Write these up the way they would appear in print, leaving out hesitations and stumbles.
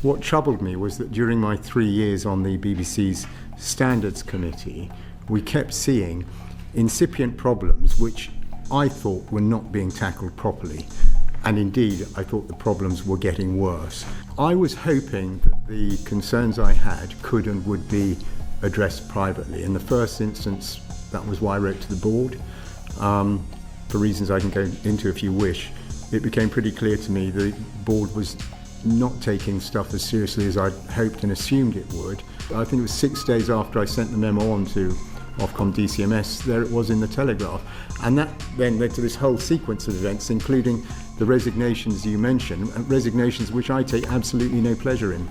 What troubled me was that during my 3 years on the BBC's Standards Committee, we kept seeing incipient problems which I thought were not being tackled properly. And indeed, I thought the problems were getting worse. I was hoping that the concerns I had could and would be addressed privately. In the first instance, that was why I wrote to the board. For reasons I can go into if you wish, it became pretty clear to me the board was not taking stuff as seriously as I'd hoped and assumed it would. I think it was 6 days after I sent the memo on to Ofcom DCMS, there it was in the Telegraph. And that then led to this whole sequence of events, including the resignations you mentioned, resignations which I take absolutely no pleasure in.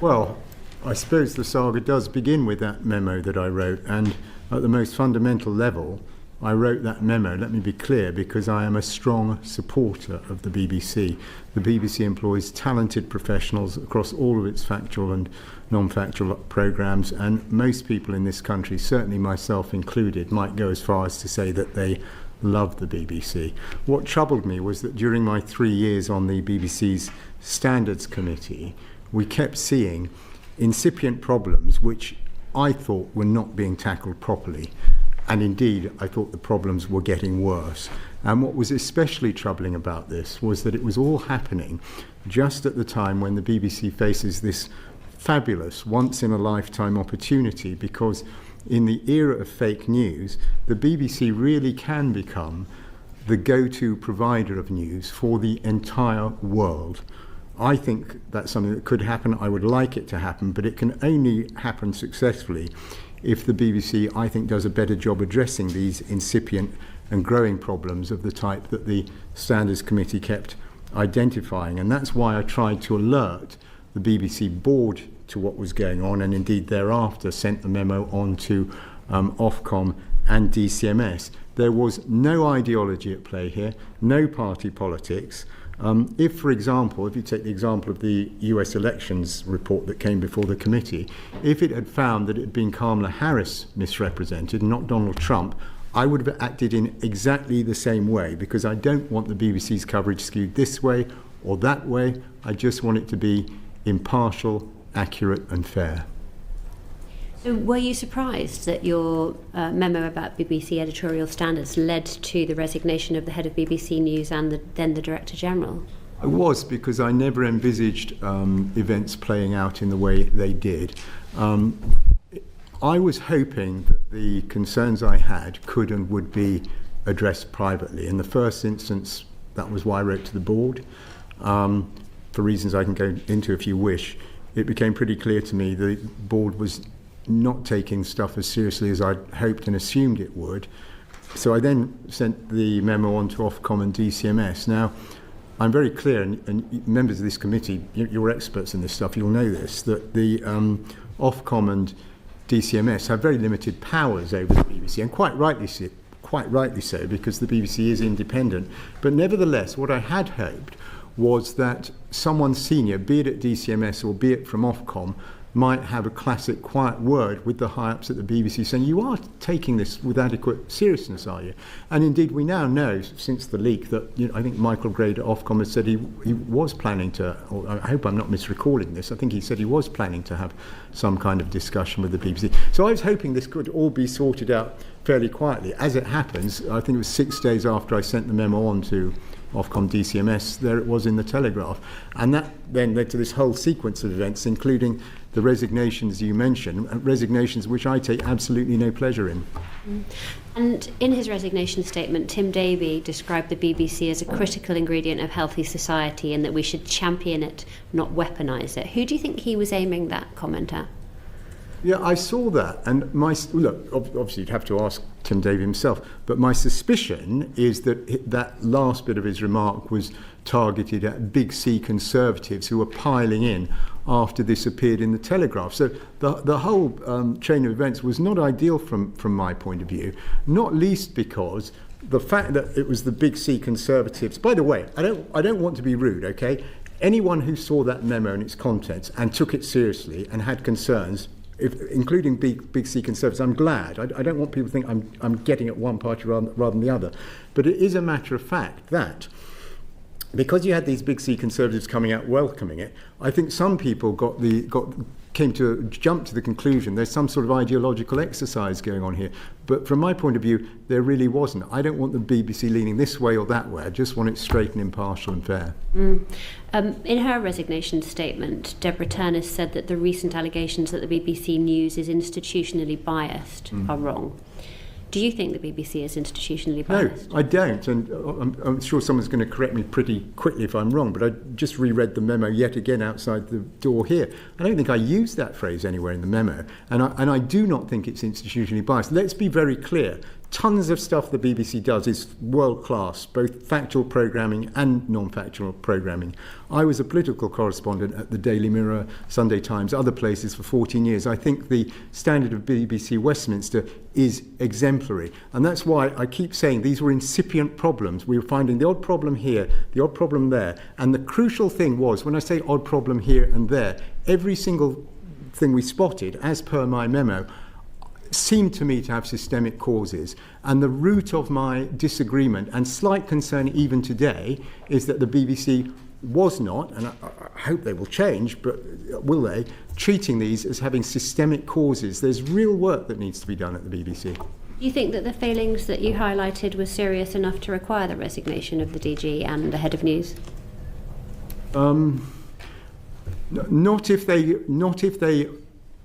Well, I suppose the saga does begin with that memo that I wrote, and at the most fundamental level, I wrote that memo, let me be clear, because I am a strong supporter of the BBC. The BBC employs talented professionals across all of its factual and non-factual programmes, and most people in this country, certainly myself included, might go as far as to say that they love the BBC. What troubled me was that during my 3 years on the BBC's Standards Committee, we kept seeing incipient problems which I thought were not being tackled properly. And indeed, I thought the problems were getting worse. And what was especially troubling about this was that it was all happening just at the time when the BBC faces this fabulous, once-in-a-lifetime opportunity, because in the era of fake news, the BBC really can become the go-to provider of news for the entire world. I think that's something that could happen. I would like it to happen, but it can only happen successfully if the BBC, I think, does a better job addressing these incipient and growing problems of the type that the Standards Committee kept identifying. And that's why I tried to alert the BBC board to what was going on, and indeed thereafter sent the memo on to Ofcom and DCMS. There was no ideology at play here, no party politics. If, for example, if you take the example of the US elections report that came before the committee, if it had found that it had been Kamala Harris misrepresented, not Donald Trump, I would have acted in exactly the same way, because I don't want the BBC's coverage skewed this way or that way. I just want it to be impartial, accurate and fair. So were you surprised that your memo about BBC editorial standards led to the resignation of the head of BBC News and then the Director General? I was, because I never envisaged events playing out in the way they did. I was hoping that the concerns I had could and would be addressed privately. In the first instance, that was why I wrote to the board. For reasons I can go into if you wish, it became pretty clear to me the board was not taking stuff as seriously as I'd hoped and assumed it would. So I then sent the memo on to Ofcom and DCMS. Now, I'm very clear, and members of this committee, you're experts in this stuff, you'll know this, that the Ofcom and DCMS have very limited powers over the BBC, and quite rightly so, because the BBC is independent. But nevertheless, what I had hoped was that someone senior, be it at DCMS or be it from Ofcom, might have a classic quiet word with the high-ups at the BBC saying, you are taking this with adequate seriousness, are you? And indeed, we now know, since the leak, that I think Michael Grade at Ofcom has said he was planning to, or I hope I'm not misrecalling this, I think he said he was planning to have some kind of discussion with the BBC. So I was hoping this could all be sorted out fairly quietly. As it happens, I think it was 6 days after I sent the memo on to Ofcom DCMS, there it was in the Telegraph. And that then led to this whole sequence of events, including the resignations you mentioned, resignations which I take absolutely no pleasure in. And in his resignation statement, Tim Davie described the BBC as a critical ingredient of healthy society and that we should champion it, not weaponise it. Who do you think he was aiming that comment at? Yeah, I saw that, and look, obviously you'd have to ask Tim Davie himself, but my suspicion is that that last bit of his remark was targeted at big C Conservatives who were piling in after this appeared in the Telegraph. So the whole chain of events was not ideal from my point of view, not least because the fact that it was the big C Conservatives. By the way, I don't want to be rude, okay? Anyone who saw that memo and its contents and took it seriously and had concerns, including big C Conservatives, I'm glad. I don't want people to think I'm getting at one party rather than the other. But it is a matter of fact that because you had these big C Conservatives coming out welcoming it, I think some people came to jump to the conclusion there's some sort of ideological exercise going on here. But from my point of view, there really wasn't. I don't want the BBC leaning this way or that way. I just want it straight and impartial and fair. In her resignation statement, Deborah Turner said that the recent allegations that the BBC News is institutionally biased are wrong. Do you think the BBC is institutionally biased? No, I don't, and I'm sure someone's going to correct me pretty quickly if I'm wrong, but I just reread the memo yet again outside the door here. I don't think I used that phrase anywhere in the memo, and I do not think it's institutionally biased. Let's be very clear. Tons of stuff the BBC does is world-class, both factual programming and non-factual programming. I was a political correspondent at the Daily Mirror, Sunday Times, other places for 14 years. I think the standard of BBC Westminster is exemplary. And that's why I keep saying these were incipient problems. We were finding the odd problem here, the odd problem there. And the crucial thing was, when I say odd problem here and there, every single thing we spotted, as per my memo, seemed to me to have systemic causes. And the root of my disagreement and slight concern even today is that the BBC was not, and I hope they will change, but will they, treating these as having systemic causes. There's real work that needs to be done at the BBC. Do you think that the failings that you highlighted were serious enough to require the resignation of the DG and the head of news? Not if they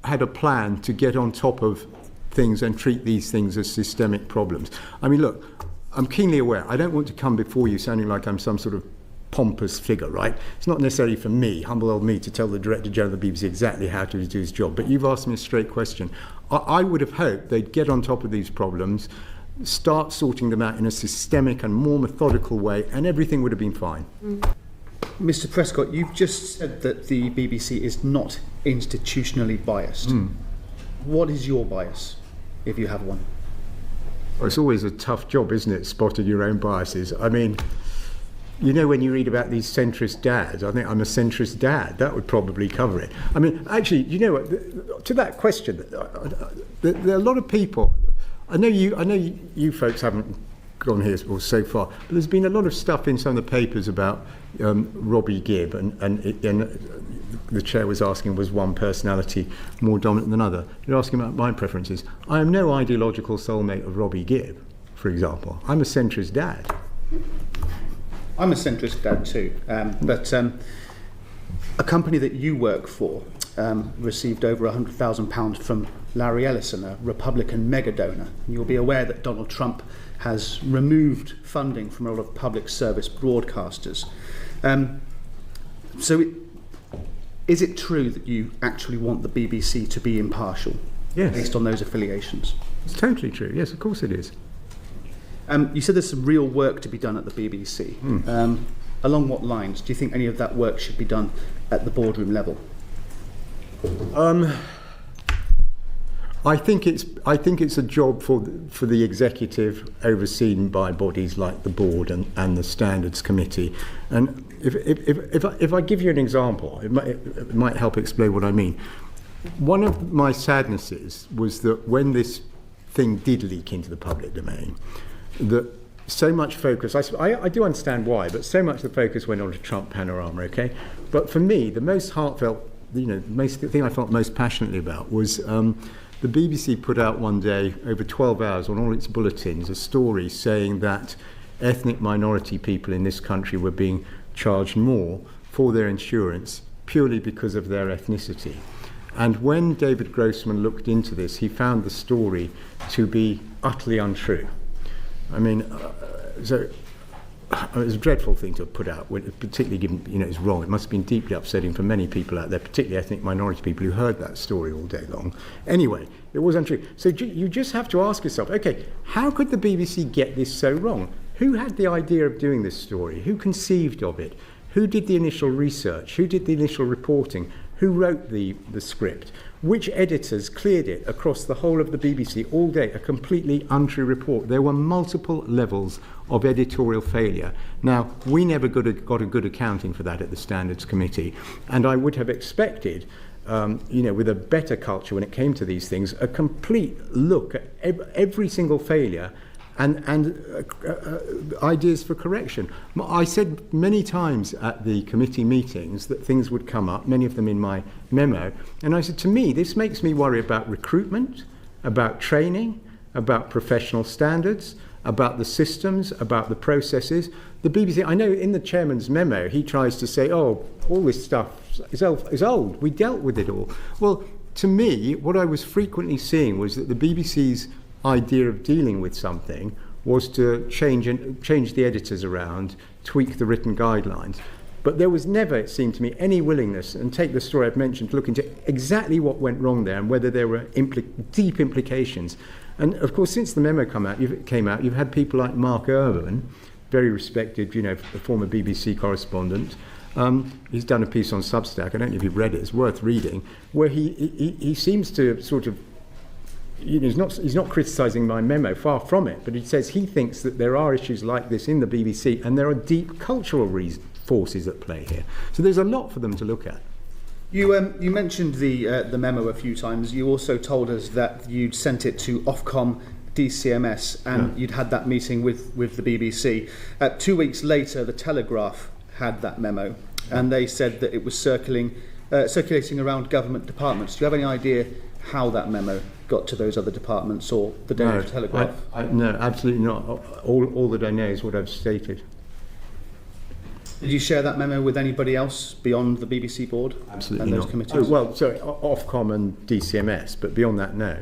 had a plan to get on top of things and treat these things as systemic problems. I mean, look, I'm keenly aware. I don't want to come before you sounding like I'm some sort of pompous figure, right? It's not necessarily for me, humble old me, to tell the Director General of the BBC exactly how to do his job. But you've asked me a straight question. I would have hoped they'd get on top of these problems, start sorting them out in a systemic and more methodical way, and everything would have been fine. Mr. Prescott, you've just said that the BBC is not institutionally biased. What is your bias, if you have one? Well, it's always a tough job, isn't it, spotting your own biases? I mean, you know, when you read about these centrist dads, I think I'm a centrist dad. That would probably cover it. I mean, actually, you know what? To that question, there are a lot of people. I know you folks haven't gone here so far, but there's been a lot of stuff in some of the papers about Robbie Gibb, and the chair was asking, was one personality more dominant than another? You're asking about my preferences. I am no ideological soulmate of Robbie Gibb, for example. I'm a centrist dad. I'm a centrist dad too, but a company that you work for received over £100,000 from Larry Ellison, a Republican mega donor. You'll be aware that Donald Trump has removed funding from a lot of public service broadcasters. Is it true that you actually want the BBC to be impartial? Yes. Based on those affiliations? It's totally true. Yes, of course it is. You said there's some real work to be done at the BBC. Along what lines? Do you think any of that work should be done at the boardroom level? I think it's a job for the executive, overseen by bodies like the board and the Standards Committee. And if I give you an example, it might help explain what I mean. One of my sadnesses was that when this thing did leak into the public domain, that so much focus, I do understand why, but so much of the focus went on to Trump Panorama, okay? But for me, the most heartfelt, the thing I felt most passionately about was the BBC put out one day, over 12 hours, on all its bulletins, a story saying that ethnic minority people in this country were being charged more for their insurance purely because of their ethnicity. And when David Grossman looked into this, he found the story to be utterly untrue. I mean, so it was a dreadful thing to put out, particularly given, it's wrong. It must have been deeply upsetting for many people out there, particularly ethnic minority people who heard that story all day long. Anyway, it was untrue. So you just have to ask yourself, okay, how could the BBC get this so wrong? Who had the idea of doing this story? Who conceived of it? Who did the initial research? Who did the initial reporting? Who wrote the script? Which editors cleared it across the whole of the BBC all day? A completely untrue report. There were multiple levels of editorial failure. Now, we never got a good accounting for that at the Standards Committee, and I would have expected, with a better culture when it came to these things, a complete look at every single failure and ideas for correction. I said many times at the committee meetings that things would come up, many of them in my memo, and I said, to me, this makes me worry about recruitment, about training, about professional standards, about the systems, about the processes. The BBC, I know in the chairman's memo, he tries to say, oh, all this stuff is old. We dealt with it all. Well, to me, what I was frequently seeing was that the BBC's idea of dealing with something was to change the editors around, tweak the written guidelines. But there was never, it seemed to me, any willingness, and take the story I've mentioned, to look into exactly what went wrong there and whether there were deep implications. And of course, since the memo came out, you've had people like Mark Irwin, very respected, former BBC correspondent. He's done a piece on Substack. I don't know if you've read it. It's worth reading, where he seems to sort of, he's not criticising my memo, far from it, but he says he thinks that there are issues like this in the BBC, and there are deep cultural forces at play here. So there's a lot for them to look at. You mentioned the memo a few times. You also told us that you'd sent it to Ofcom, DCMS, and you'd had that meeting with the BBC. 2 weeks later, the Telegraph had that memo, and they said that it was circulating around government departments. Do you have any idea how that memo got to those other departments or the Daily Telegraph? No, absolutely not. All that I know is what I've stated. Did you share that memo with anybody else beyond the BBC board? Absolutely and those not. committees? Oh, well, sorry, Ofcom and DCMS, but beyond that, no.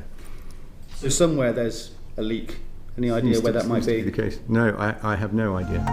So somewhere there's a leak. Any idea where that might be? The case. No, I have no idea.